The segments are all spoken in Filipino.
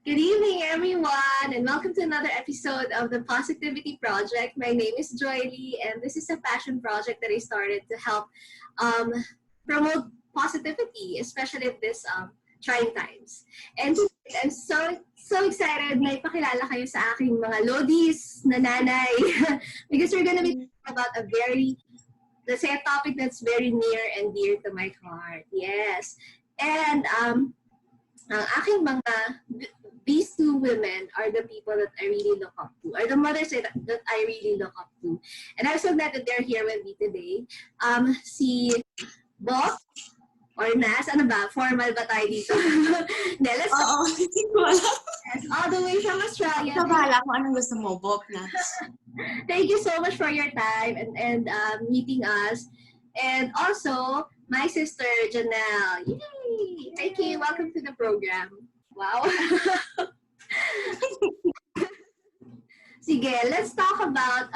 Good evening, everyone, and welcome to another episode of the Positivity Project. My name is Joylee, and this is a passion project that I started to help promote positivity, especially at this trying times. And I'm so excited na ipakilala kayo sa aking mga lodis na nanay because we're gonna be talking about a topic that's very near and dear to my heart. Yes. And ang aking these two women are the people that I really look up to, are the mothers that I really look up to. And I'm so glad that they're here with me today. Si Bop or Nas, ano ba? Formal ba tayo dito? Let's Oo, hindi ko alam. Yes, all the way from Australia. Ito bahala kung anong gusto mo, Bop, Nas. Thank you so much for your time and meeting us. And also, my sister, Jeanell. Yay! Thank you. Welcome to the program. Wow. Sige, let's talk about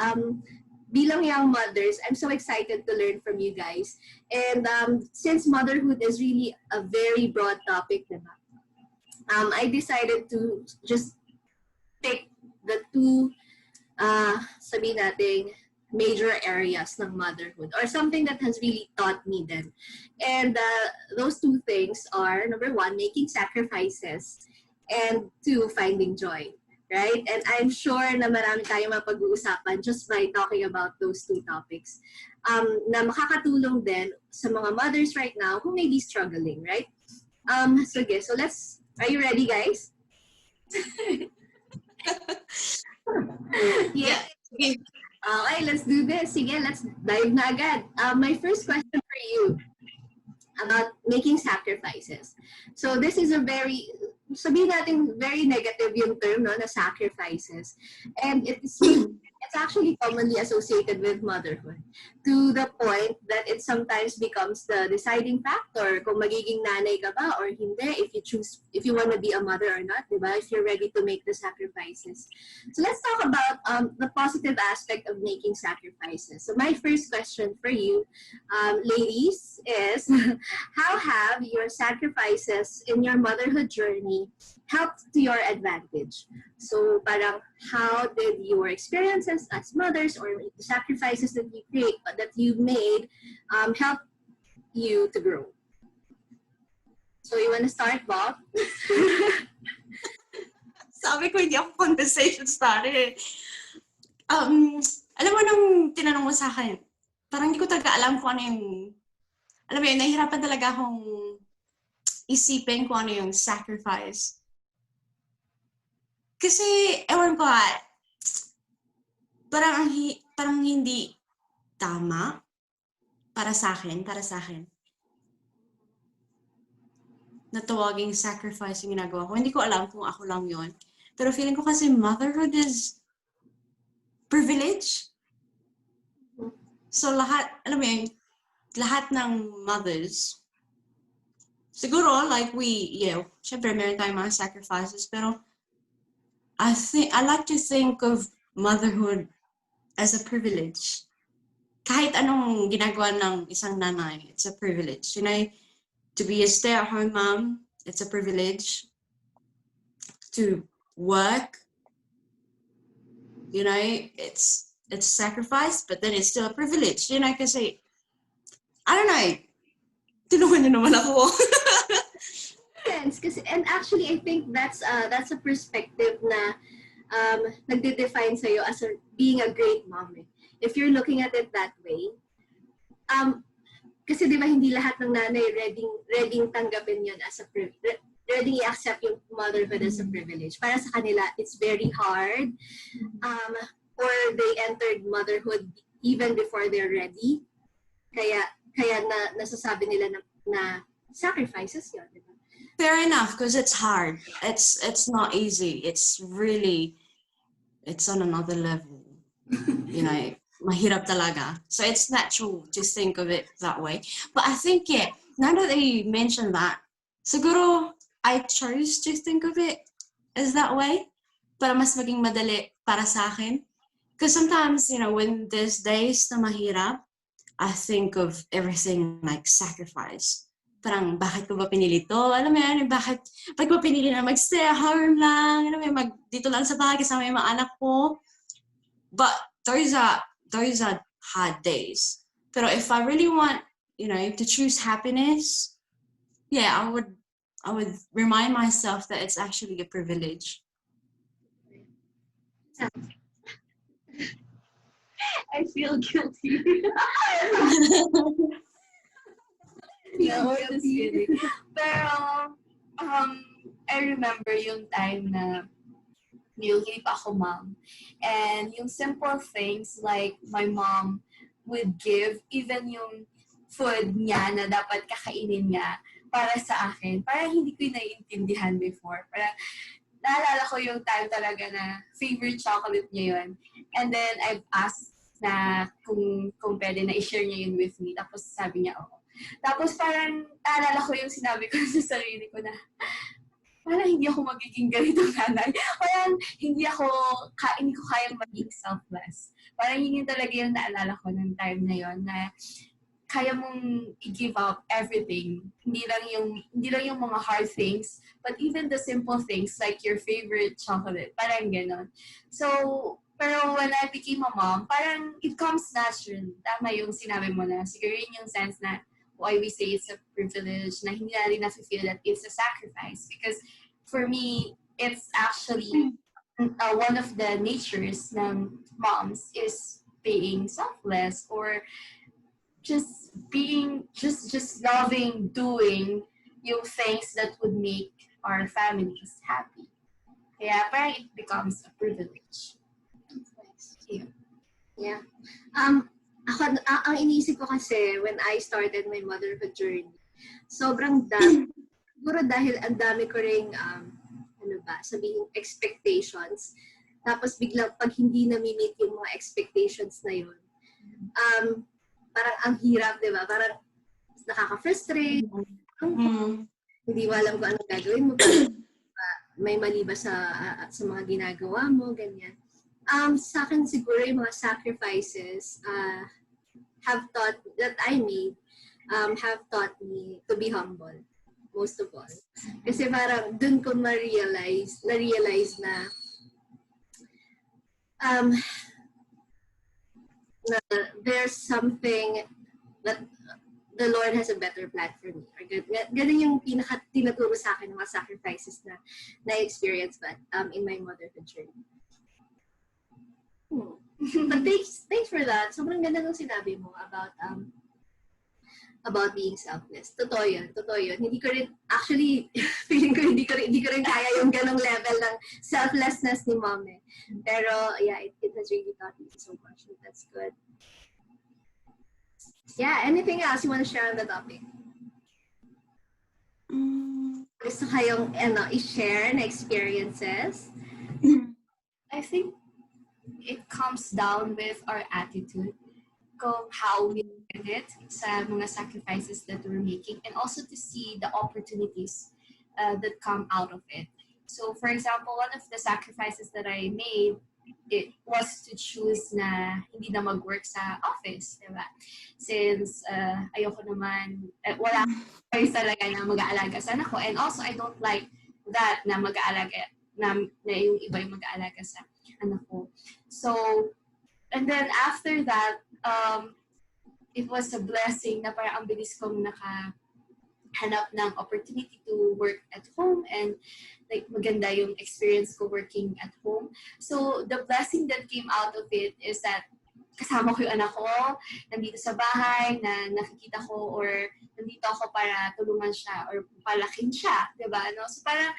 bilang young mothers. I'm so excited to learn from you guys. And since motherhood is really a very broad topic, diba? I decided to just pick the two sabihin nating major areas ng motherhood or something that has really taught me then. And those two things are, number one, making sacrifices, and two, finding joy, right? And I'm sure na marami tayong mapag-uusapan just by talking about those two topics na makakatulong din sa mga mothers right now who may be struggling, right? So are you ready, guys? Yeah. Okay, let's do this. Sige, let's dive na agad. My first question for you about making sacrifices. So this is a sabihin natin very negative yung term, no, na sacrifices. And it's actually commonly associated with motherhood to the point that it sometimes becomes the deciding factor kung magiging nanay ka ba or hindi, if you want to be a mother or not, diba? If you're ready to make the sacrifices. So let's talk about the positive aspect of making sacrifices. So my first question for you, ladies, is how have your sacrifices in your motherhood journey helped to your advantage? So parang how did your experiences as mothers or the sacrifices that you made help you to grow? So you want to start, Bob? Sabi ko, hindi ako conversation starter. Alam mo nung tinanong mo sa akin, parang hindi ko talaga alam kung ano yung, alam mo yun, nahihirapan talaga akong isipin kung ano yung sacrifice. Kasi, ewan ko parang hindi tama para sa akin, na tawaging sacrifice yung ginagawa ko. Hindi ko alam kung ako lang yon. Pero feeling ko kasi motherhood is privilege. So lahat ng mothers, siguro, like syempre meron tayong mga sacrifices, pero I like to think of motherhood as a privilege. Kahit anong ginagawa ng isang nanay, it's a privilege. You know, to be a stay-at-home mom, it's a privilege. To work, you know, it's sacrifice, but then it's still a privilege. You know, kasi, I don't know, tinungan niyo naman ako. And actually, I think that's a perspective na nagde-define sa'yo as being a great mom. If you're looking at it that way, kasi di ba hindi lahat ng nanay ready tanggapin yun as a privilege, ready i-accept yung motherhood as a privilege. Para sa kanila, it's very hard, or they entered motherhood even before they're ready. Kaya nasasabi nila na sacrifices yun, di ba? Fair enough, because it's hard. It's not easy. It's on another level. You know, mahirap talaga. So it's natural to think of it that way. But I think, now that they mentioned that, siguro I chose to think of it as that way para mas maging madali para sa akin. Because sometimes, you know, when there's days na mahirap, I think of everything like sacrifice. parang, bakit ko ba pinili to? Alam mo yan, bakit ko pinili na mag-stay at home lang? Alam mo yan, dito lang sa bahay kasama yung mga anak ko. But those are hard days. Pero if I really want, to choose happiness, yeah, I would remind myself that it's actually a privilege. I feel guilty. No, just kidding. Pero, I remember yung time na newly pa ako mom. And yung simple things like my mom would give, even yung food niya na dapat kakainin niya para sa akin, parang hindi ko naiintindihan before. Parang naalala ko yung time talaga na favorite chocolate niya yun. And then I've asked na kung pwede na i-share niya yun with me. Tapos sabi niya, oo. Tapos parang naalala ko yung sinabi ko sa sarili ko na parang hindi ako magiging ganitong nanay. Parang hindi ko kayang maging selfless. Parang yun talaga yung naalala ko ng time na yun na kaya mong i-give up everything. Hindi lang yung mga hard things, but even the simple things like your favorite chocolate. Parang ganon. So, pero when I became a mom, parang it comes natural. Tama yung sinabi mo na. Siguro yun yung sense na why we say it's a privilege, na hindi na rin na-feel that it's a sacrifice. Because for me, it's actually one of the natures ng moms is being selfless or just loving doing yung things that would make our families happy. Kaya parang it becomes a privilege. Yeah. Ang iniisip ko kasi when I started my motherhood journey, sobrang dami. Siguro dahil ang dami ko ring, sabihin, expectations. Tapos biglang pag hindi na-meet yung mga expectations na yun, parang ang hirap, di ba? Parang nakaka-frustrate. Hindi mo alam kung anong gagawin mo. May mali ba sa mga ginagawa mo, ganyan. Sa akin siguro yung mga sacrifices have taught that I made have taught me to be humble, most of all. Kasi parang dun ko na-realize na there's something that the Lord has a better plan for me. Ganun yung tinuturo sa akin ng mga sacrifices na na-experience in my motherhood journey. But thanks for that. Sobrang ganda ng sinabi mo about being selfless. Totoo yun. Hindi ko rin, actually, feeling ko hindi ko rin kaya yung ganong level ng selflessness ni mom eh. Pero, yeah, it has really taught me so much. That's good. Yeah, anything else you want to share on the topic? Gusto kayong, i-share na experiences? I think it comes down with our attitude, how we look at it, sa mga sacrifices that we're making, and also to see the opportunities that come out of it. So, for example, one of the sacrifices that I made, it was to choose na hindi na mag-work sa office, diba? Since ayoko naman, wala choice talaga na mag-aalaga sa anak ko. And also, I don't like that na mag-aalaga, na yung iba yung mag-aalaga sa anak ko. So, and then after that, it was a blessing na parang ang bilis kong nakahanap ng opportunity to work at home and like maganda yung experience ko working at home. So, the blessing that came out of it is that kasama ko yung anak ko, nandito sa bahay, na nakikita ko or nandito ako para tulungan siya or palakin siya, diba? No? So, parang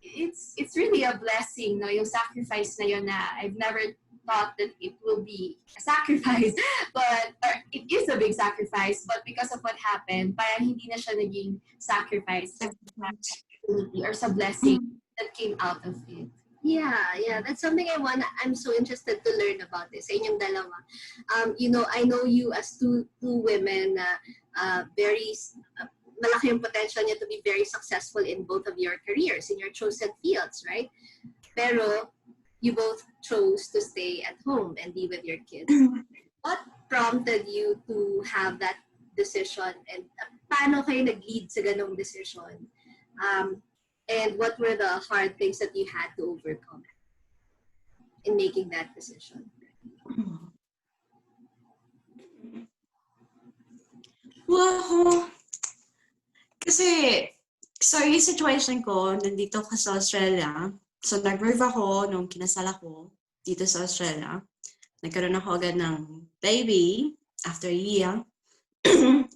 it's really a blessing, no? Yung sacrifice na yun na I've never thought that it will be a sacrifice, but it is a big sacrifice, but because of what happened, parang hindi na siya naging sacrifice or sa blessing that came out of it. Yeah, that's something I'm so interested to learn about this sa inyong dalawa. I know you as two women na very malaki yung potential niya to be very successful in both of your careers, in your chosen fields, right? Pero you both chose to stay at home and be with your kids. What prompted you to have that decision and paano kayo nag-lead sa ganong decision? And what were the hard things that you had to overcome in making that decision? Well, kasi, so yung situation ko, nandito ka sa Australia. So, nag-move ako nung kinasal ako dito sa Australia. Nagkaroon ako agad ng baby after a year.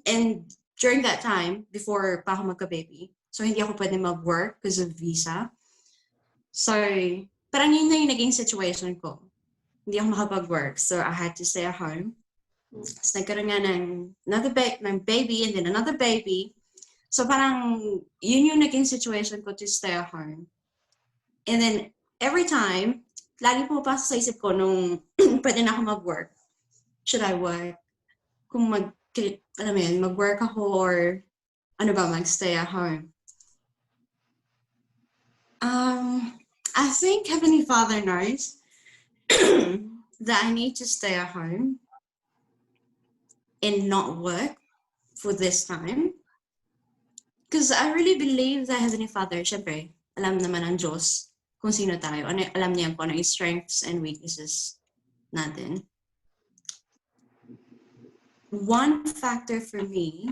And during that time, before pa ako magka-baby, so hindi ako pwede mag-work because of visa. So, parang yun na yung naging situation ko. Hindi ako makapag-work. So, I had to stay at home. So, nagkaroon nga ng baby and then another baby. So, parang yun yung naging situation ko to stay at home. And then, every time, lagi pumapasok sa isip ko nung pwede na ako mag-work. Should I work? Kung mag-work ako or ano ba, mag-stay at home. I think Heavenly Father knows that I need to stay at home and not work for this time. Because I really believe that Heavenly Father, syempre, alam naman ng Diyos kung sino tayo. Alam niya kung ano yung strengths and weaknesses natin. One factor for me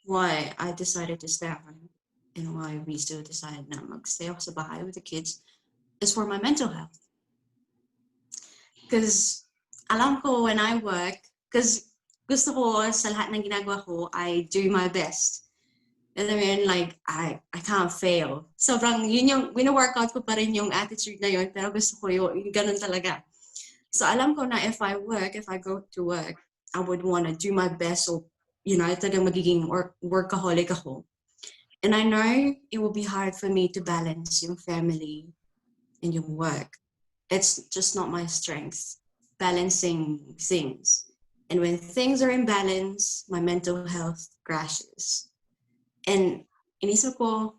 why I decided to stay at home and why we still decided na mag-stay ako sa bahay with the kids is for my mental health. Because alam ko when I work, because gusto ko sa lahat ng ginagawa ko, I do my best. And I mean, like, I can't fail. Sobrang, yun yung, wino-workout ko pa rin yung attitude na yun, pero gusto ko yung ganun talaga. So alam ko na if I go to work, I would want to do my best. So, talagang magiging workaholic ako. And I know it will be hard for me to balance yung family and yung work. It's just not my strength, balancing things. And when things are in balance, my mental health crashes. And inisip ko,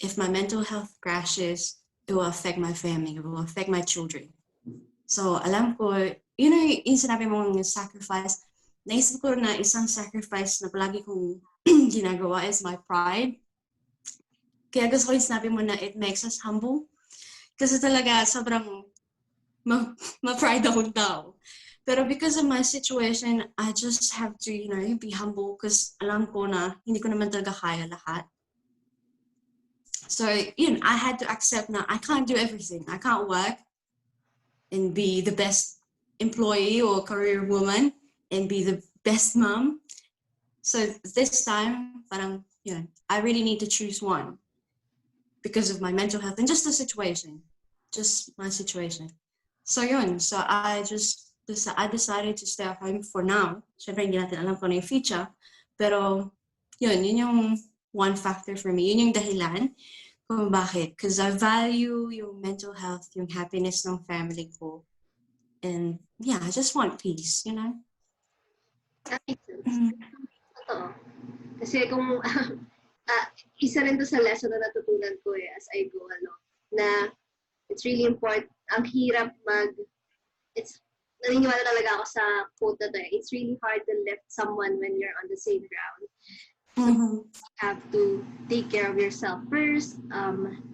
if my mental health crashes, it will affect my family, it will affect my children. So alam ko, yung sinabi mong sacrifice, naisip ko na isang sacrifice na palagi kong ginagawa is my pride. Kaya gusto ko yung sinabi mo na it makes us humble. Kasi talaga sobrang ma-pride akong tao. Pero because of my situation, I just have to, be humble because alam ko na hindi ko naman talaga kaya lahat. So, I had to accept na I can't do everything. I can't work and be the best employee or career woman and be the best mom. So this time, parang, I really need to choose one because of my mental health and just the situation, just my situation. So so I decided to stay at home for now. Syempre hindi natin alam kung ano yung future, pero yun yung one factor for me. Yun yung dahilan kung bakit. Because I value yung mental health, yung happiness ng family ko. And I just want peace, That makes sense. Totoo. Kasi kung isa rin to sa lesson na natutunan ko as I go along, na it's really important, ang hirap naniniwala talaga ako sa quote na to, it's really hard to lift someone when you're on the same ground. So you have to take care of yourself first,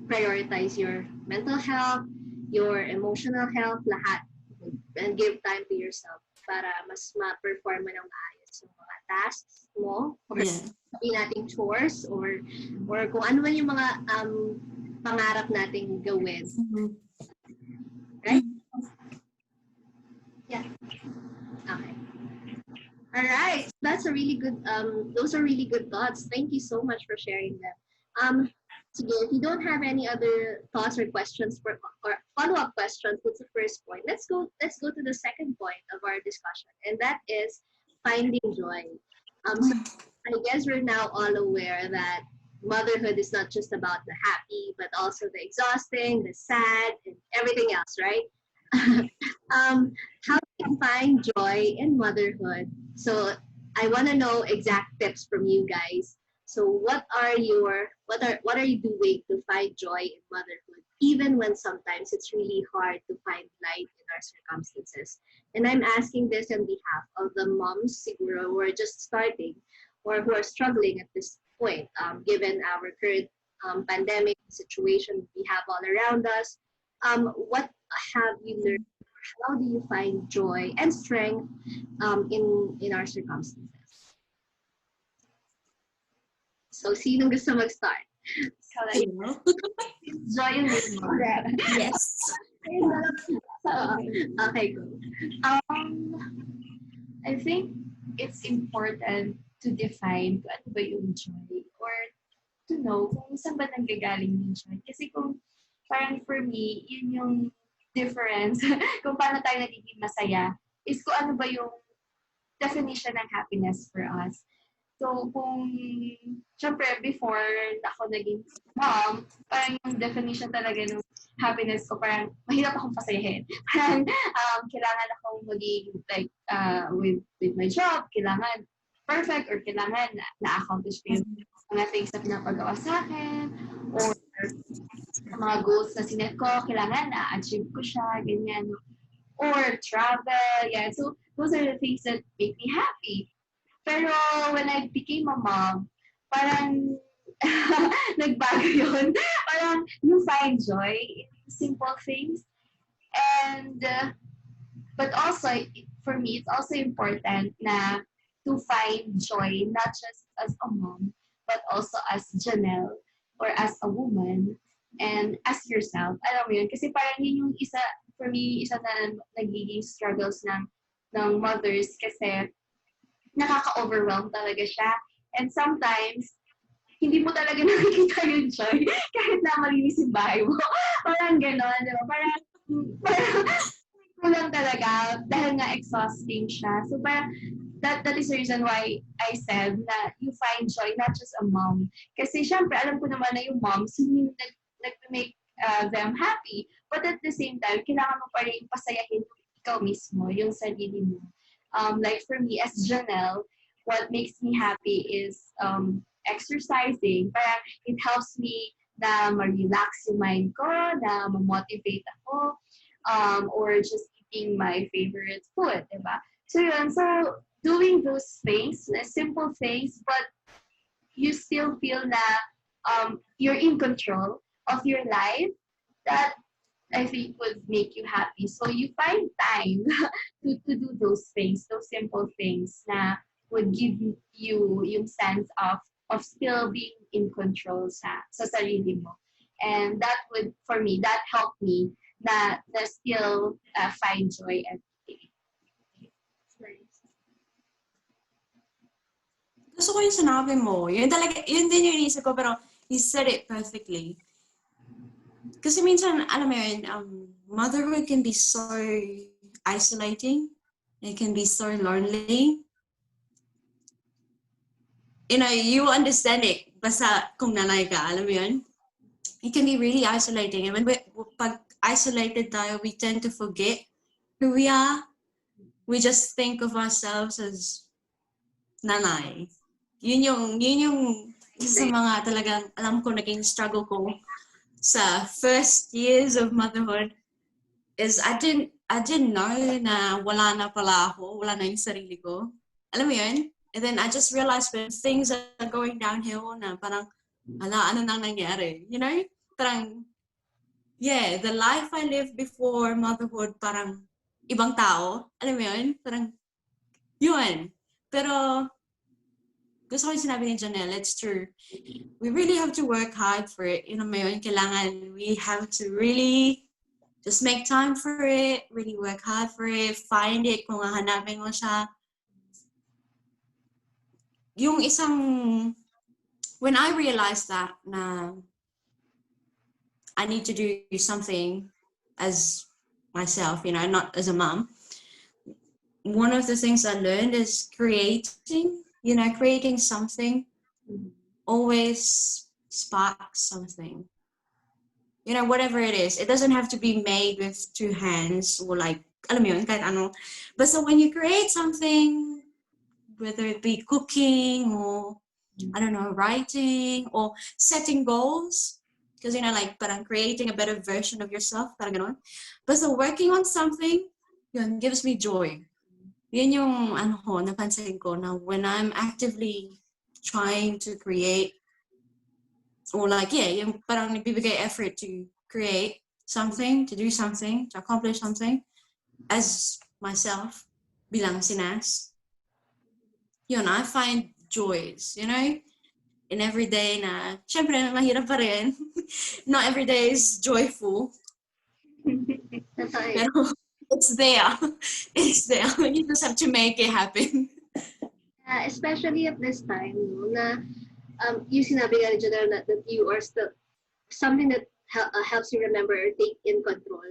prioritize your mental health, your emotional health, lahat, and give time to yourself para mas ma-perform mo ng maayos yung mga tasks mo, or sabihin natin chores, or kung ano man yung mga pangarap nating gawin. Right? Yeah. Okay. All right. That's a really good, those are really good thoughts. Thank you so much for sharing them. Sige, if you don't have any other thoughts or questions or follow-up questions, that's the first point. Let's go to the second point of our discussion, and that is finding joy. So I guess we're now all aware that motherhood is not just about the happy, but also the exhausting, the sad, and everything else, right? How do you find joy in motherhood? So I want to know exact tips from you guys. So what are you doing to find joy in motherhood, even when sometimes it's really hard to find light in our circumstances? And I'm asking this on behalf of the moms siguro who are just starting, or who are struggling at this point, given our current pandemic situation we have all around us. What have you learned? How do you find joy and strength in our circumstances? So, sinong gusto mag-start? You know? Joy and wisdom. Yes. Okay, go. I think it's important to define kung ano ba yung joy or to know kung saan ba nanggagaling yung joy. Kasi kung parang for me, yun yung difference kung paano tayo nagiging masaya is kung ano ba yung definition ng happiness for us. So, kung, syempre, before ako naging mom, parang yung definition talaga ng happiness ko, parang mahirap akong pasayahin. Parang kailangan akong maging, like, with my job, kailangan perfect or kailangan na-accomplish ko yung mga things na pinapagawa sa akin or mga goals na sinet ko, kailangan na-achieve ko siya, ganyan. Or travel, yeah. So, those are the things that make me happy. Pero when I became a mom, parang nagbago yun. Parang you find joy in simple things. And, but also, for me, it's also important na to find joy, not just as a mom, but also as Jeanell or as a woman and as yourself. Alam mo yun? Kasi parang yun yung isa, for me, isa na nagiging struggles ng mothers kasi nakaka-overwhelm talaga siya. And sometimes, hindi mo talaga nakikita yung joy kahit na malinis yung bahay mo. Parang gano'n, di ba? Parang kulang talaga dahil nga exhausting siya. So parang that is the reason why I said na you find joy not just a mom. Kasi syempre, alam ko naman na yung moms, hindi nag-make them happy. But at the same time, kailangan mo pa rin pasayahin ikaw mismo, yung sarili mo. Like for me, as Jeanell, what makes me happy is exercising. Parang it helps me na ma-relax yung mind ko, na ma-motivate ako, or just eating my favorite food, diba? So yun, so doing those things, simple things, but you still feel na you're in control of your life, that I think would make you happy. So you find time to do those things, those simple things na would give you yung sense of still being in control sa sarili mo. And that would, for me, that helped me na still find joy every day. Gusto ko yung sinabi mo. Yun talaga, yun din yung inisip ko, pero you said it perfectly. Kasi minsan, alam mo yun, motherhood can be so isolating. It can be so lonely. You know, you understand it. Basta kung nanay ka, alam mo yun? It can be really isolating. And when pag isolated tayo, we tend to forget who we are. We just think of ourselves as nanay. Yun yung isa sa mga talagang alam ko naging struggle ko sa first years of motherhood is I didn't know na wala na pala ako, wala na yung sarili ko. Alam mo yun? And then I just realized when things are going downhill na parang, ano nang nangyari? You know? Parang, yeah, the life I lived before motherhood, parang ibang tao. Alam mo yun? Parang, yun. Pero, gusto ko yung sinabi ni Jeanell, it's true. We really have to work hard for it. You know, mayon, kailangan, we have to really just make time for it, really work hard for it, find it kung hahanapin mo siya. Yung isang, when I realized that na I need to do something as myself, you know, not as a mom, one of the things I learned is creating something always sparks something. You know, whatever it is. It doesn't have to be made with two hands or like, alam mo yun, kahit ano. But so when you create something, whether it be cooking or, I don't know, writing or setting goals, because, you know, like, parang creating a better version of yourself, parang ganon. But so working on something, yun, gives me joy. Yun yung, napansin ko na when I'm actively trying to create, or like, yung parang nagbibigay effort to create something, to do something, to accomplish something, as myself, bilang sinas, yun, I find joys, you know, in every day na, syempre, mahirap pa rin. Not every day is joyful. Pero it's there. It's there. You just have to make it happen. Especially at this time, no, na yung sinabi nga ni Jeanell that you are still something that helps you remember or take in control.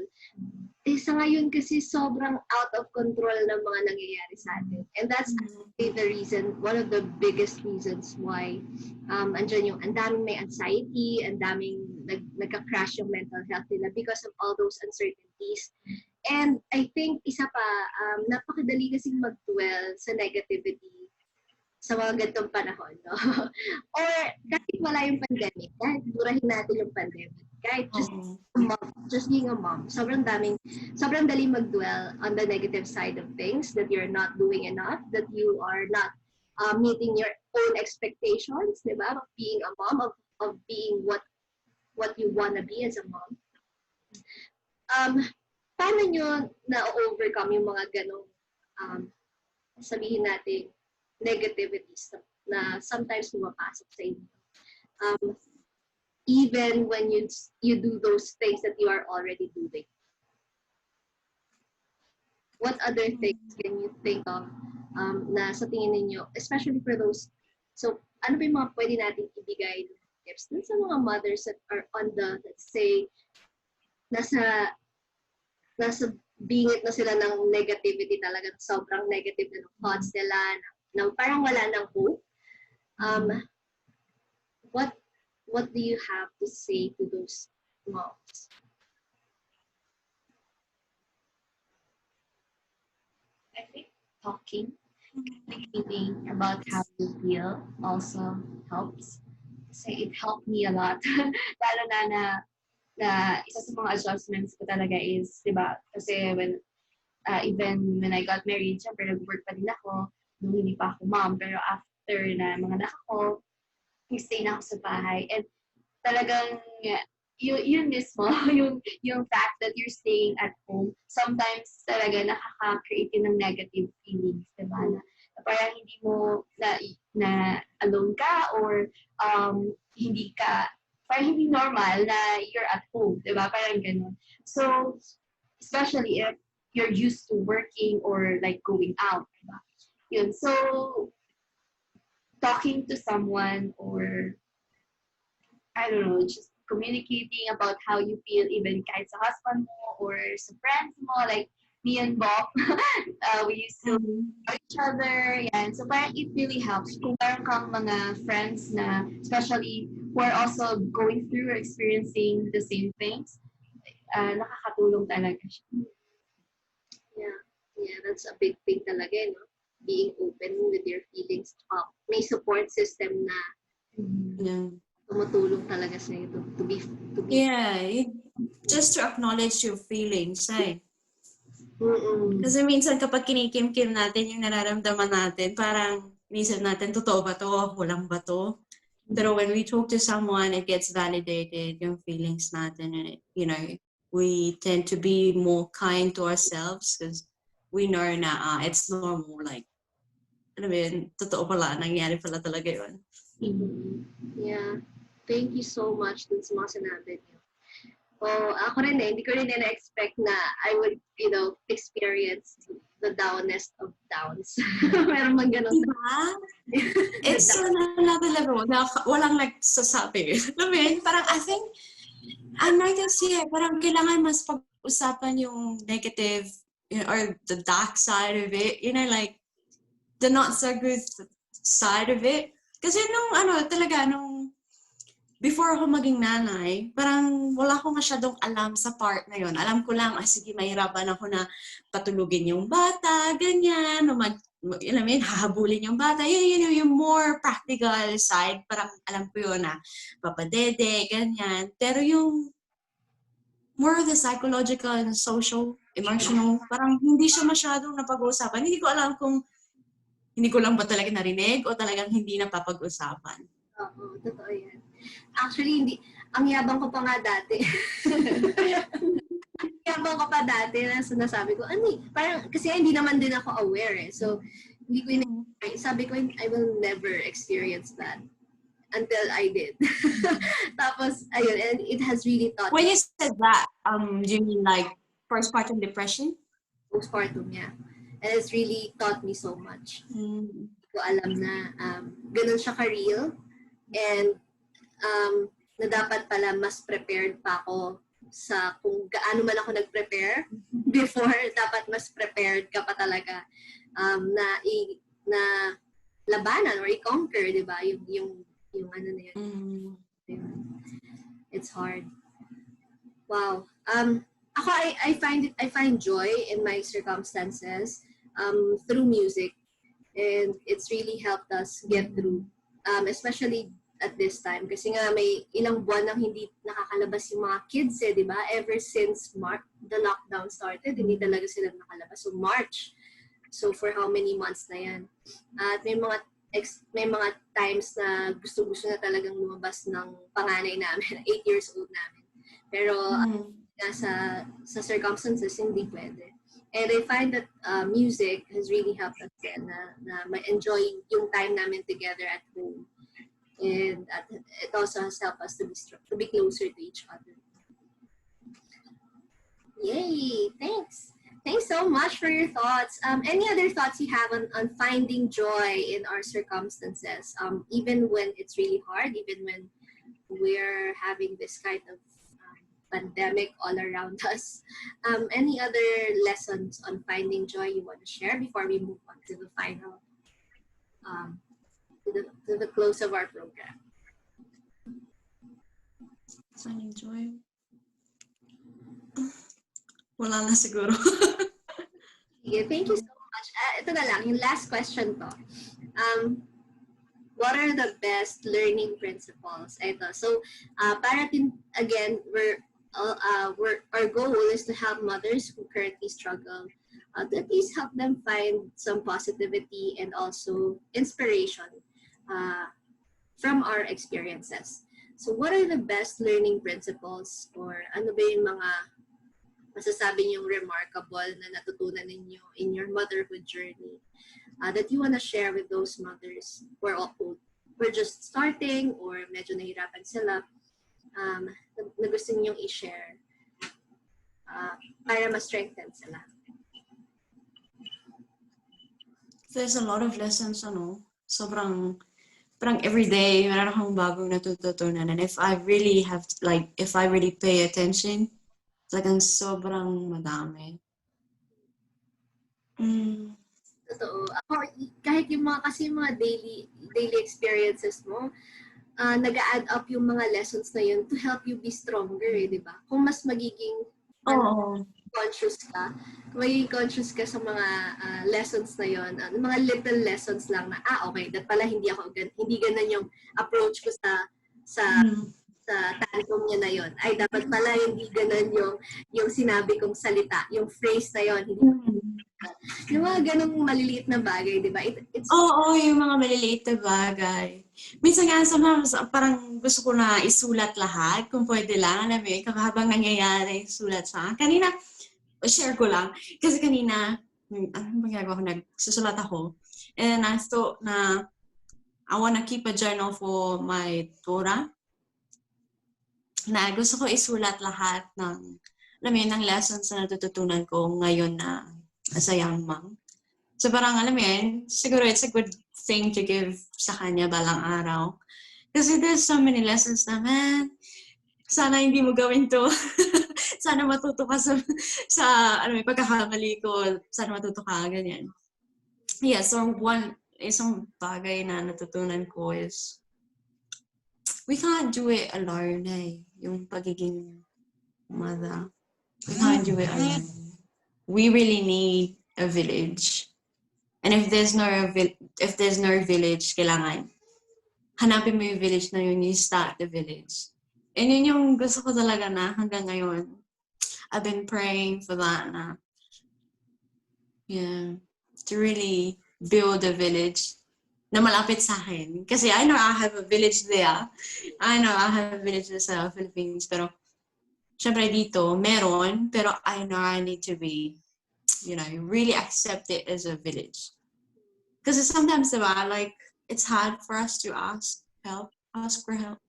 Sa ngayon kasi sobrang out of control ng mga nangyayari sa atin. And that's actually the reason, one of the biggest reasons why andyan yung ang daming may anxiety, ang daming nagka-crash yung mental health nila because of all those uncertainties. And I think isa pa, napakadali kasing mag-dwell sa negativity sa mga ganitong panahon, no? Or kahit wala yung pandemic, kahit burahin natin yung pandemic, kahit just being a mom, sobrang dali mag-dwell on the negative side of things, that you're not doing enough, that you are not meeting your own expectations, di ba? Of being a mom, of being what you wanna be as a mom. Paano nyo na-overcome yung mga ganong sabihin natin negativities na sometimes pumapasok sa inyo? Even when you do those things that you are already doing. What other things can you think of na sa tingin ninyo, especially for those, so ano ba yung mga pwede natin ibigay tips dun sa mga mothers that are on the, let's say, nasa bingit na sila ng negativity talaga, sobrang negative na ng thoughts nila, na parang wala ng hope. What do you have to say to those moms? I think talking, communicating about how you feel also helps. Kasi it helped me a lot. Lalo na isa sa mga adjustments ko talaga is, di ba, kasi even when I got married, syempre nag-work pa din ako, nung hindi pa ako mom, pero after na mga anak ko, stay na ako sa bahay. And talagang, yun mismo, yung fact that you're staying at home, sometimes talaga nakaka-create yun ng negative feelings, diba? Na parang hindi mo, na alone ka, or hindi ka, parang hindi normal na you're at home, diba? Parang ganun. So, especially if you're used to working or like going out, diba? Yun. So, talking to someone, or I don't know, just communicating about how you feel, even kahit sa husband mo or sa friends mo, like me and Bop, we used to know each other, yan. So parang it really helps. Kung meron kang mga friends na, especially who are also going through or experiencing the same things, nakakatulong talaga siya. Yeah, that's a big thing talaga, no? Being open with your feelings. May support system na tumutulong talaga sa'yo to be. Yeah, just to acknowledge your feelings, eh. Kasi minsan kapag kinikim-kim natin yung nararamdaman natin, parang inisip natin, totoo ba to? Walang ba to? Pero when we talk to someone, it gets validated, yung feelings natin. And you know, we tend to be more kind to ourselves because we know na it's normal. Like, alam mo yun, totoo pala, nangyari pala talaga yun. Yeah. Thank you so much dun sa mga sinabi niyo. Ako rin hindi ko rin na-expect na I would, experience the downest of downs. Meron man ganun. Diba? It's on another level na walang nagsasabi. Alam mo yun, parang I think, I noticed here, parang kailangan mas pag-usapan yung negative, or the dark side of it, like, the not so good side of it. Kasi nung before ako maging nanay, parang wala akong masyadong alam sa part na yun. Alam ko lang, sige, mahirapan ako na patulugin yung bata, ganyan, o hahabulin yung bata. Yun, yung more practical side, parang alam ko yun na papadede, ganyan. Pero yung more of the psychological and social, emotional, parang hindi siya masyadong napag-uusapan. Hindi ko alam kung hindi ko lang ba talaga narinig o talagang hindi napapag-usapan? Oo, totoo yan. Actually, hindi, ang yabang ko pa nga dati. Ang yabang ko pa dati na sinasabi ko, parang, kasi hindi naman din ako aware eh. So, hindi ko sabi ko, I will never experience that until I did. Tapos, ayun, and it has really taught When me you said that, do you mean like postpartum depression? postpartum, yeah. And it's really taught me so much. Mm. Hindi ko alam na ganun siya ka-real. And na dapat pala mas prepared pa ako sa kung gaano man ako nag-prepare before. Dapat mas prepared ka pa talaga na labanan or i-conquer, di ba? Yung ano na yun. It's hard. Wow. Ako, I find joy in my circumstances through music. And it's really helped us get through. Especially at this time. Kasi nga may ilang buwan nang hindi nakakalabas yung mga kids eh, di ba? Ever since the lockdown started, hindi talaga sila nakalabas. So March. So for how many months na yan? At may mga times na gusto-gusto na talagang lumabas ng panganay namin, 8 years old namin. Pero sa circumstances, hindi pwede. And I find that music has really helped us din na ma-enjoy yung time namin together at home. And it also has helped us to be closer to each other. Yay! Thanks. Thanks so much for your thoughts. Any other thoughts you have on finding joy in our circumstances, even when it's really hard, even when we're having this kind of pandemic all around us? Any other lessons on finding joy you want to share before we move on to the final, to the close of our program? Finding joy? Wala na siguro. Okay, thank you so much. Ito na lang, yung last question to. What are the best learning principles? Ito. So, again, our goal is to help mothers who currently struggle, to at least help them find some positivity and also inspiration from our experiences. So, what are the best learning principles, or ano ba yung mga masasabi niyong remarkable na natutunan ninyo in your motherhood journey that you want to share with those mothers who are just starting or medyo nahirapan sila, na gusto ninyong i-share para ma-strengthen sila? There's a lot of lessons, sobrang everyday, meron akong bagong natututunan. And if I really pay attention, talagang sobrang madami. Totoo. Ako, kahit yung mga daily experiences mo, nag-add up yung mga lessons na yun to help you be stronger, di ba? Kung mas magiging conscious ka sa mga lessons na yun, mga little lessons lang na, okay, that pala hindi ganun yung approach ko sa tantrum niya na yun. Ay, dapat pala hindi ganun yung sinabi kong salita, yung phrase na yun. Yung mga ganung maliliit na bagay, di ba? Yung mga maliliit na bagay. Minsan nga parang gusto ko na isulat lahat, kung pwede lang, alam mo yun, habang nangyayari, sulat sa kanina, share ko lang. Kasi kanina, ano ginagawa ko, nagsusulat ako. And I thought na I wanna keep a journal for my Torah. Na gusto ko isulat lahat ng lessons na natututunan ko ngayon na as a young mom. So parang alam mo yun, siguro it's a good thing to give sa kanya balang araw. Kasi there's so many lessons na, sana hindi mo gawin to. Sana matuto ka sa pagkakamali ko. Sana matuto ka, ganyan. Yeah, so isang bagay na natutunan ko is, we can't do it alone, yung pagiging mother. We can't do it alone. We really need a village. And if there's no village, kailangan hanapin mo yung village na yun, you start the village. And yun yung gusto ko talaga na hanggang ngayon. I've been praying for that na, to really build a village na malapit sa akin. Kasi I know I have a village there. I know I have a village sa Philippines. Pero, syempre dito, meron. Pero I know I need to be, really accept it as a village. Because sometimes, diba, like, it's hard for us to ask for help.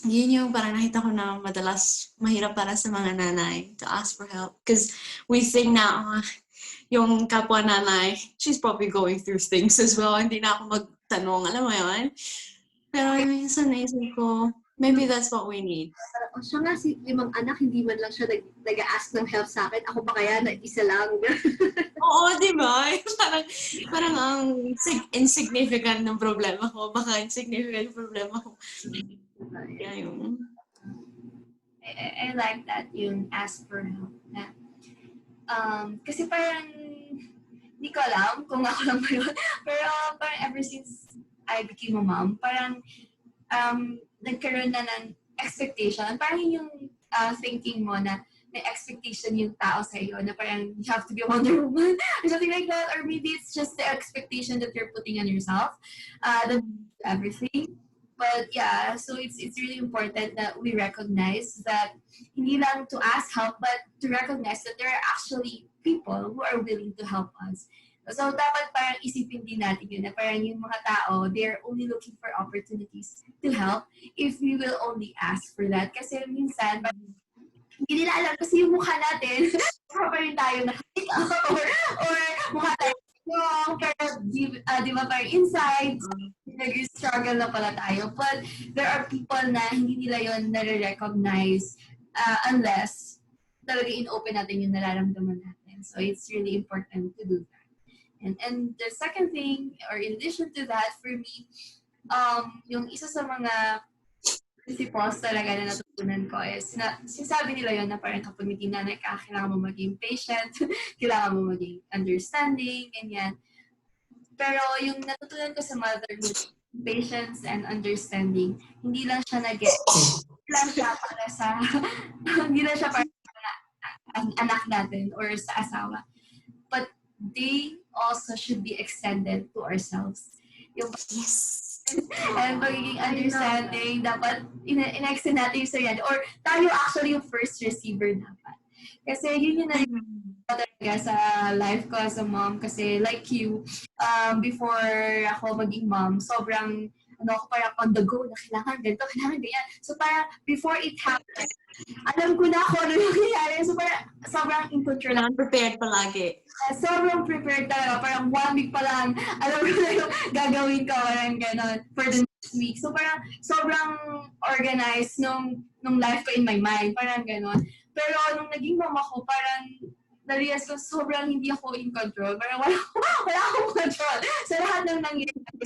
Yun yung parang nakita ko na madalas mahirap para sa mga nanay to ask for help. Because we think na, yung kapwa nanay, she's probably going through things as well. Hindi na ako magtanong, alam mo yun? Pero minsan naisip ko, maybe that's what we need. Siya nga, 5 anak, hindi man lang siya nag-ask ng help sa akin. Ako pa kaya na isa lang. Oo, di ba? Parang ang insignificant ng problema ko. Baka insignificant yung problema ko. Kaya yung... I like that, yung ask for help. Kasi parang, hindi ko alam kung ako lang ba yun. Pero parang ever since I became a mom, parang nagkaroon na ng expectation. Parang yung thinking mo na may expectation yung tao sa iyo na parang you have to be a Wonder Woman or something like that. Or maybe it's just the expectation that you're putting on yourself. That everything. But yeah, so it's really important that we recognize that hindi lang to ask help, but to recognize that there are actually people who are willing to help us. So dapat parang isipin din natin yun na parang yung mga tao, they're only looking for opportunities to help if we will only ask for that. Kasi minsan, hindi nila alam kasi yung mukha natin, mukha pa rin tayo na or mukha tayo pero di ba parang inside, nag-struggle na pala tayo. But there are people na hindi nila yon nare-recognize unless talaga in-open natin yung nararamdaman natin. So it's really important to do that. And the second thing, or in addition to that, for me, yung isa sa mga principles talaga na natutunan ko is, sinasabi nila yon na parang kapag naging nanay ka, kailangan mo maging patient, kailangan mo maging understanding, ganyan. Pero yung natutunan ko sa motherhood, patience and understanding, hindi lang siya hindi lang siya para sa anak natin or sa asawa. But they also should be extended to ourselves. Yung and magiging understanding, dapat in-extend natin yung sarili. Or tayo actually yung first receiver dapat. Kasi yun yung talaga sa life ko as a mom. Kasi like you, before ako maging mom, sobrang parang on the go na kailangan ganito, kailangan ganyan. So parang before it happened, alam ko na ako ano yung nangyayari. So parang sobrang in control. Kailangan prepared palagi. Sobrang prepared talaga. Parang 1 week pa lang, alam ko na yung gagawin ko, parang gano'n, for the next week. So parang sobrang organized nung life ko in my mind, parang gano'n. Pero nung naging mama ko, parang na-realize ko sobrang hindi ako in control. Parang wala akong control sa lahat ng nangyayari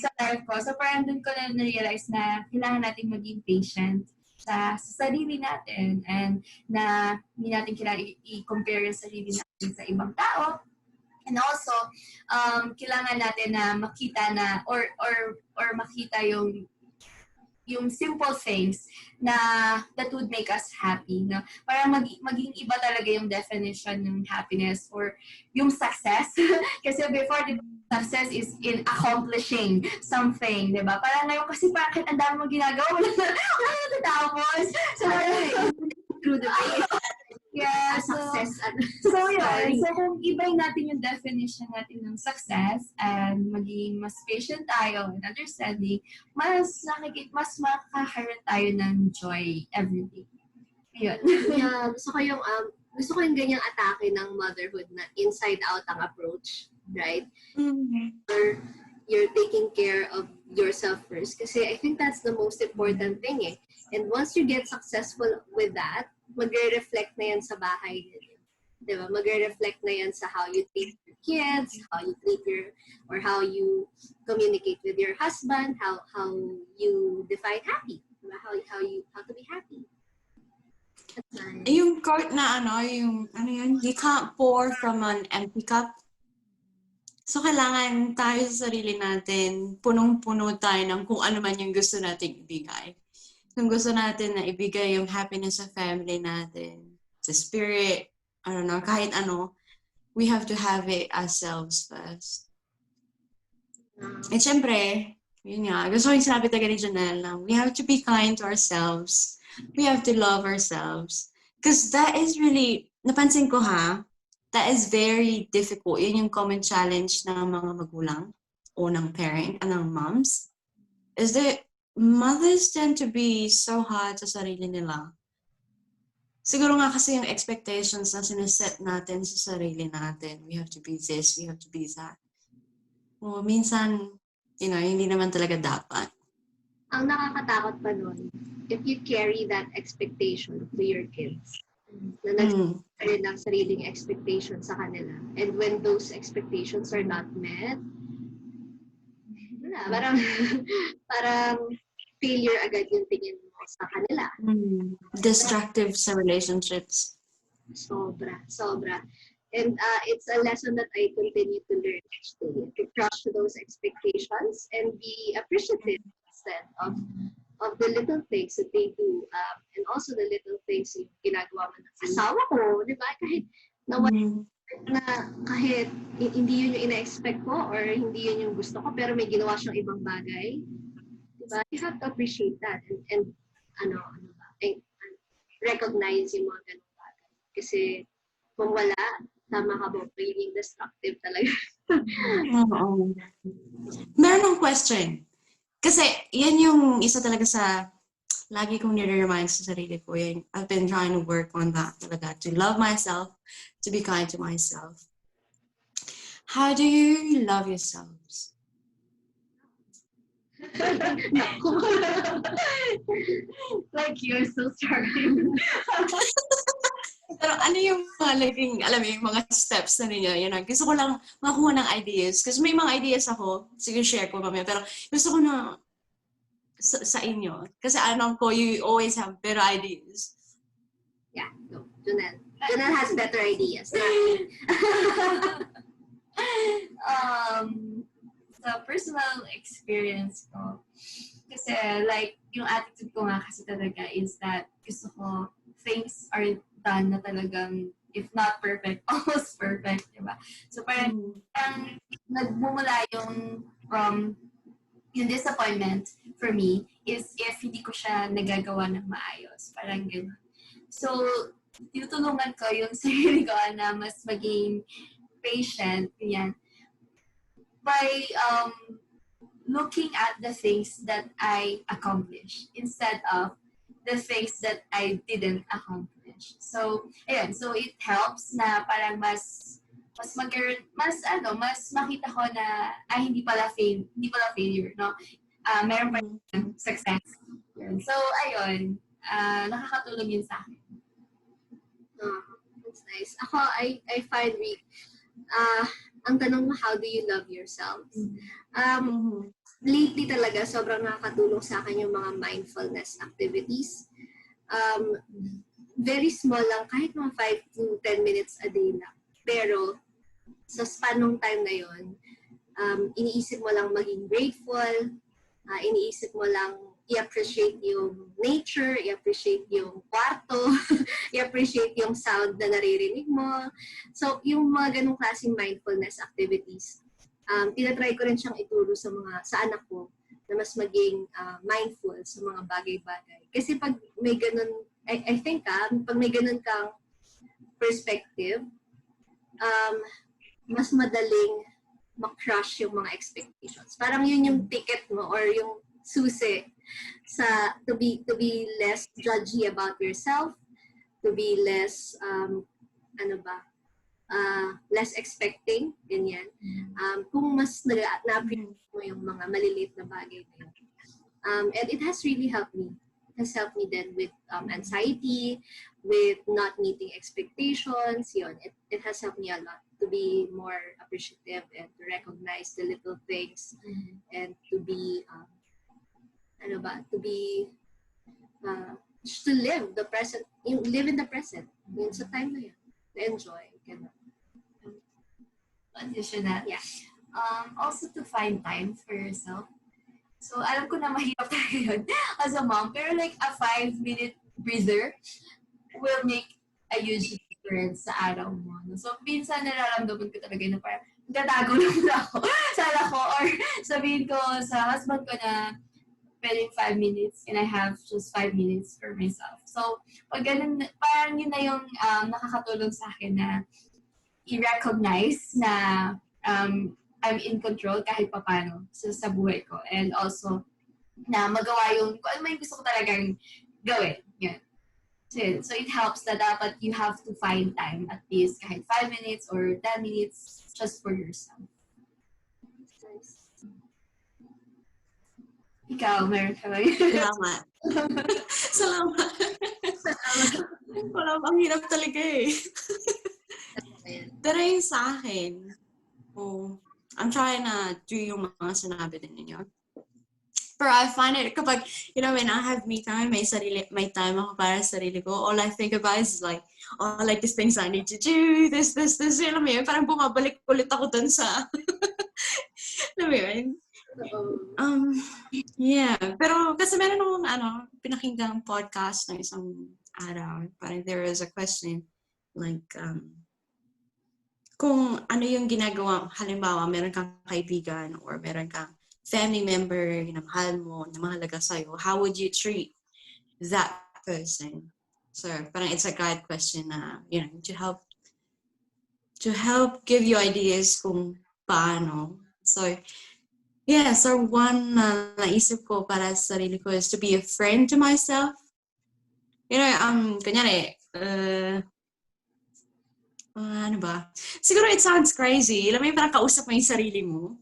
sa life ko. So parang dun ko na na-realize na kailangan natin maging patient sa sarili natin and na hindi natin kailangan i-compare yung sarili natin sa ibang tao. And also, kailangan natin na makita na or makita yung simple things na that would make us happy. No? Para maging iba talaga yung definition ng happiness or yung success. Kasi before, success is in accomplishing something, di ba? Parang ngayon kasi bakit ang dami mo ginagawa, wala na natapos. So, through the way. Yeah, success. So yun. So kung ibay natin yung definition natin ng success and maging mas patient tayo and understanding, mas makakaroon tayo ng joy every day. Yun. Yeah, gusto ko yung ganyang atake ng motherhood na inside out ang approach, right? Mm-hmm. Or you're taking care of yourself first. Kasi I think that's the most important thing eh. And once you get successful with that, magre-reflect na yan sa bahay din. Diba? Magre-reflect na yan sa how you treat your kids, how you treat or how you communicate with your husband, how you define happy. Diba? How to be happy. That's nice. Yung quote na yun, you can't pour from an empty cup. So, kailangan tayo sa sarili natin, punong-puno tayo ng kung ano man yung gusto nating ibigay. Kung gusto natin na ibigay yung happiness sa family natin, sa spirit, kahit ano, we have to have it ourselves first. Um, And syempre, yun nga, gusto ko yung sinabi talaga ni Jeanell na we have to be kind to ourselves. We have to love ourselves. Because that is really, napansin ko ha, that is very difficult. Yun yung common challenge ng mga magulang o ng parent, ng moms, is that mothers tend to be so hard sa sarili nila. Siguro nga kasi yung expectations na siniset natin sa sarili natin. We have to be this, we have to be that. O minsan, hindi naman talaga dapat. ang nakakatakot pa nun, if you carry that expectation to your kids, na nagsasabi ng sariling expectation sa kanila. And when those expectations are not met, wala, parang failure agad yung tingin mo sa kanila. Destructive sa relationships. Sobra. And it's a lesson that I continue to learn each day, to crush those expectations and be appreciative instead of the little things that they do, and also the little things yung ginagawa mo ng asawa ko, di ba? Kahit kahit hindi yun yung ina-expect ko or hindi yun yung gusto ko, pero may ginawa siyang ibang bagay, di ba? You have to appreciate that and recognize yung mga ganung bagay. Kasi kung wala, tama ka ba, feeling destructive talaga. Oo. Meron akong question. Kasi yan yung isa talaga sa lagi kong nire-remind sa sarili ko. I've been trying to work on that talaga. To love myself, to be kind to myself. How do you love yourselves? Like you're so struggling. Pero ano yung mga naging, alam mo, yung mga steps na ninyo? Yun, gusto ko lang makakuha ng ideas. Kasi may mga ideas ako. Sige, share ko mamaya. Pero gusto ko na sa inyo. Kasi alam ko, you always have better ideas. Yeah, no, Jeanell. Jeanell has better ideas. Sa personal experience ko, kasi like, yung attitude ko nga kasi talaga is that gusto ko things are done na talagang, if not perfect, almost perfect, diba? So parang nagmumula yung from yung disappointment for me is if hindi ko siya nagagawa ng maayos. Parang gano'n. So, tutulungan ko yung sarili ko na mas maging patient, yan, by looking at the things that I accomplished instead of the things that I didn't accomplish. So, ayun. So, it helps na parang mas makita ko na hindi pala failure, no? Meron pa yung success. Yun. So, ayun. Nakakatulong yun sa akin. That's nice. Ako, I find ang tanong mo, how do you love yourself? Lately talaga, sobrang nakakatulong sa akin yung mga mindfulness activities. Very small lang, kahit mga 5 to 10 minutes a day lang. Pero, sa span ng time na yun, iniisip mo lang maging grateful, iniisip mo lang i-appreciate yung nature, i-appreciate yung kwarto, i-appreciate yung sound na naririnig mo. So, yung mga ganong klaseng mindfulness activities, tinatry ko rin siyang ituro sa anak ko na mas maging mindful sa mga bagay-bagay. Kasi pag may ganon, I think pag may ganon kang perspective, mas madaling ma-crush yung mga expectations. Parang yun yung ticket mo or yung susi to be less judgy about yourself, to be less less expecting, ganyan. Kung mas na-appreciate mo yung mga maliliit na bagay na yun. And it has really helped me. It has helped me then with anxiety, with not meeting expectations. Yun, it has helped me a lot to be more appreciative and to recognize the little things and to be to live the present, live in the present, yun sa time na yun, to enjoy, ganun. Additional. Yeah. Also to find time for yourself. So, alam ko na mahirap talaga yun as a mom, pero like a 5-minute breather will make a huge difference. words sa araw mo. No? So, minsan nararamdaman ko talaga na parang gatago lang na ako sa anak ko or sabihin ko sa husband ko na pwedeng 5 minutes and I have just 5 minutes for myself. So, pag ganun, parang yun na yung nakakatulong sa akin na i-recognize na I'm in control kahit papano sa buhay ko. And also, na magawa yung kung ano may gusto ko talagang gawin. Yun. So it helps na dapat you have to find time at least kahit 5 minutes or 10 minutes just for yourself. Ikaw, meron ka ba? Salamat. Salamat. Wala, ang hirap talaga eh. Pero yung sa akin, I'm trying na do yung mga sinabi din ninyo. Pero I find it, kapag, when I have me time, may time ako para sa sarili ko, all I think about is like, like these things I need to do, this, alam mo yun, parang bumabalik ulit ako dun sa, alam mo yun? Yeah, pero kasi meron akong, pinakinggang podcast ng isang araw, parang there is a question, like, kung ano yung ginagawa, halimbawa, meron kang kaibigan or meron kang family member na mahal mo, na mahalaga sa'yo, how would you treat that person? So, parang it's a guide question na, to help give you ideas kung paano. So, yeah, so one naisip ko para sa sarili ko is to be a friend to myself. Kunyari, ano ba? Siguro it sounds crazy. Alam mo yung parang kausap mo yung sarili mo.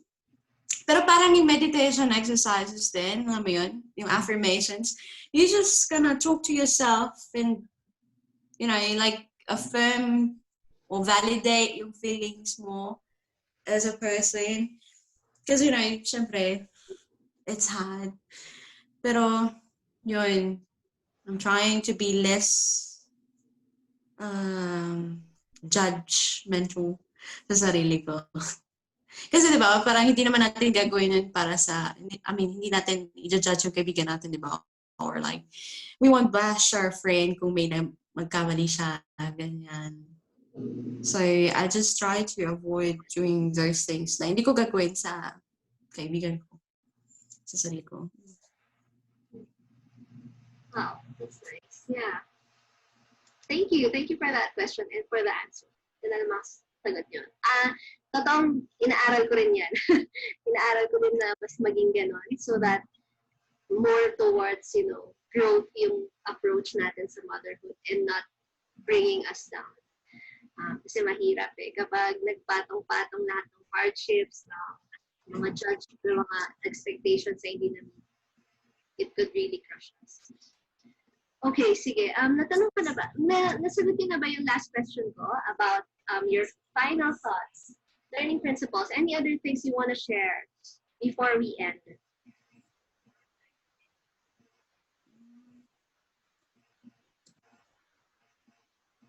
Pero parang yung meditation exercises din, alam mo yun? Yung affirmations. You just gonna talk to yourself and, like affirm or validate yung feelings mo as a person. Because, syempre, it's hard. Pero, yun, I'm trying to be less judgmental sa sarili ko. Kasi diba, parang hindi naman natin gagawin yun para hindi natin i-judge yung kaibigan natin, diba? Or like, we won't bash our friend kung may magkamali siya, ganyan. So, I just try to avoid doing those things na hindi ko gagawin sa kaibigan ko, sa sarili ko. Wow, that's nice. Yeah. Thank you. Thank you for that question and for the answer. Yun na naman sagot yun. Totoong inaaral ko rin yan. Inaaral ko rin na mas maging ganon so that more towards, growth yung approach natin sa motherhood and not bringing us down. Kasi mahirap eh. Kapag nagpatong-patong lahat ng hardships, mga mga expectations na hindi namin, it could really crush us. Okay, sige. Natanong ka na ba? Nasagot niyo na ba yung last question ko about your final thoughts, learning principles, any other things you want to share before we end?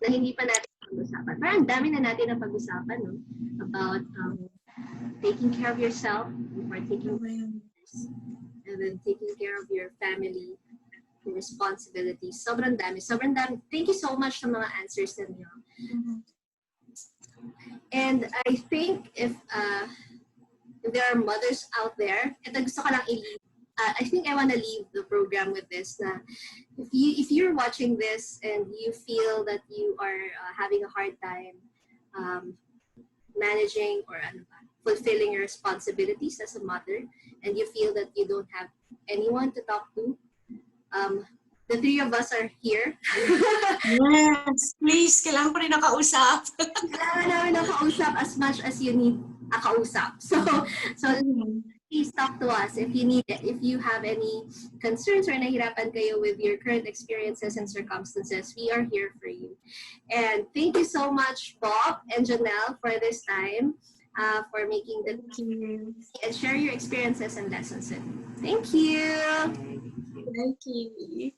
Na hindi pa natin pag-usapan. Parang dami na natin na pag-usapan, no? About taking care of yourself before taking care of others, and then taking care of your family, your responsibilities. Sobrang dami. Sobrang dami. Thank you so much sa mga answers ninyo. And I think if there are mothers out there, ito gusto ko lang i-leave. I think I want to leave the program with this. Na if you're watching this and you feel that you are having a hard time managing or fulfilling your responsibilities as a mother, and you feel that you don't have anyone to talk to, the three of us are here. Yes, please, kailangan ko rin nakausap. Kailangan namin nakausap as much as you need a kausap. So please talk to us if you need it. If you have any concerns or nahirapan kayo with your current experiences and circumstances, we are here for you. And thank you so much, Bop and Jeanell, for this time, for making the and share your experiences and lessons. Thank you. Thank you.